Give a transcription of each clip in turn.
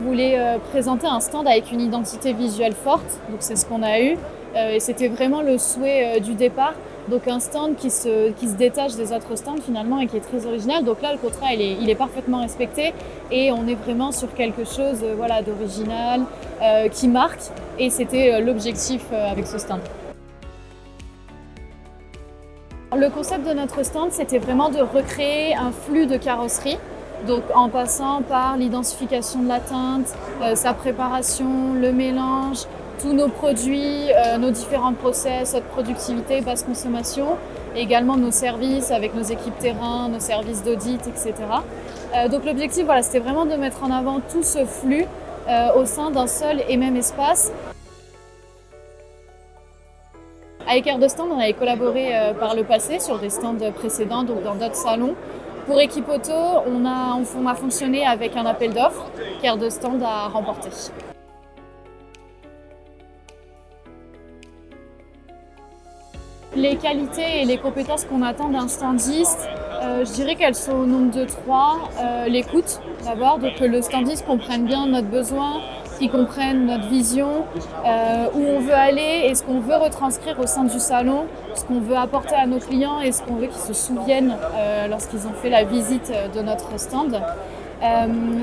voulait présenter un stand avec une identité visuelle forte, donc c'est ce qu'on a eu. Et c'était vraiment le souhait du départ. Donc un stand qui se détache des autres stands finalement et qui est très original. Donc là, le contrat, il est parfaitement respecté et on est vraiment sur quelque chose voilà, d'original, qui marque. Et c'était l'objectif avec ce stand. Le concept de notre stand, c'était vraiment de recréer un flux de carrosserie. Donc en passant par l'identification de la teinte, sa préparation, le mélange, tous nos produits, nos différents process, notre productivité, basse consommation, et également nos services avec nos équipes terrain, nos services d'audit, etc. Donc l'objectif, voilà, c'était vraiment de mettre en avant tout ce flux au sein d'un seul et même espace. Avec Air de Stand, on avait collaboré par le passé sur des stands précédents, donc dans d'autres salons. Pour Equipoto, on a fonctionné avec un appel d'offres qu'Air de Stand a remporté. Les qualités et les compétences qu'on attend d'un standiste, je dirais qu'elles sont au nombre de 3. L'écoute d'abord, donc que le standiste comprenne bien notre besoin, qu'il comprenne notre vision, où on veut aller et ce qu'on veut retranscrire au sein du salon, ce qu'on veut apporter à nos clients et ce qu'on veut qu'ils se souviennent lorsqu'ils ont fait la visite de notre stand.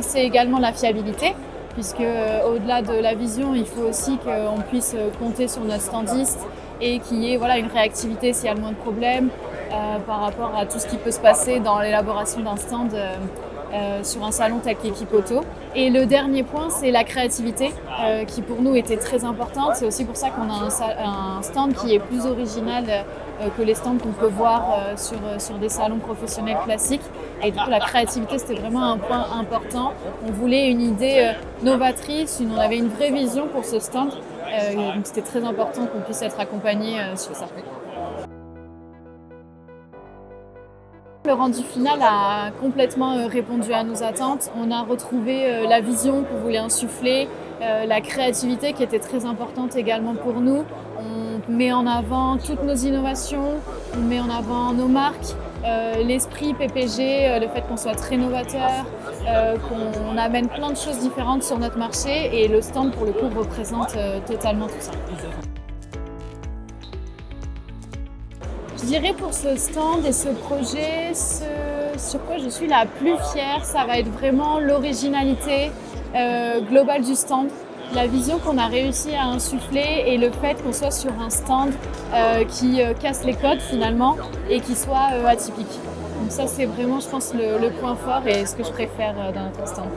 C'est également la fiabilité, puisque au-delà de la vision, il faut aussi qu'on puisse compter sur notre standiste et qu'il y ait voilà, une réactivité s'il y a le moins de problèmes par rapport à tout ce qui peut se passer dans l'élaboration d'un stand sur un salon tel qu'Equipoto. Et le dernier point, c'est la créativité qui pour nous était très importante. C'est aussi pour ça qu'on a un stand qui est plus original que les stands qu'on peut voir sur des salons professionnels classiques. Et du coup, la créativité, c'était vraiment un point important. On voulait une idée novatrice, on avait une vraie vision pour ce stand. Donc c'était très important qu'on puisse être accompagné sur ça. Le rendu final a complètement répondu à nos attentes. On a retrouvé la vision qu'on voulait insuffler, la créativité qui était très importante également pour nous. On met en avant toutes nos innovations, on met en avant nos marques, l'esprit PPG, le fait qu'on soit très novateur, qu'on amène plein de choses différentes sur notre marché et le stand pour le coup représente totalement tout ça. Je dirais pour ce stand et ce projet, ce sur quoi je suis la plus fière, ça va être vraiment l'originalité globale du stand, la vision qu'on a réussi à insuffler et le fait qu'on soit sur un stand qui casse les codes finalement et qui soit atypique. Donc ça c'est vraiment je pense le point fort et ce que je préfère dans notre stand.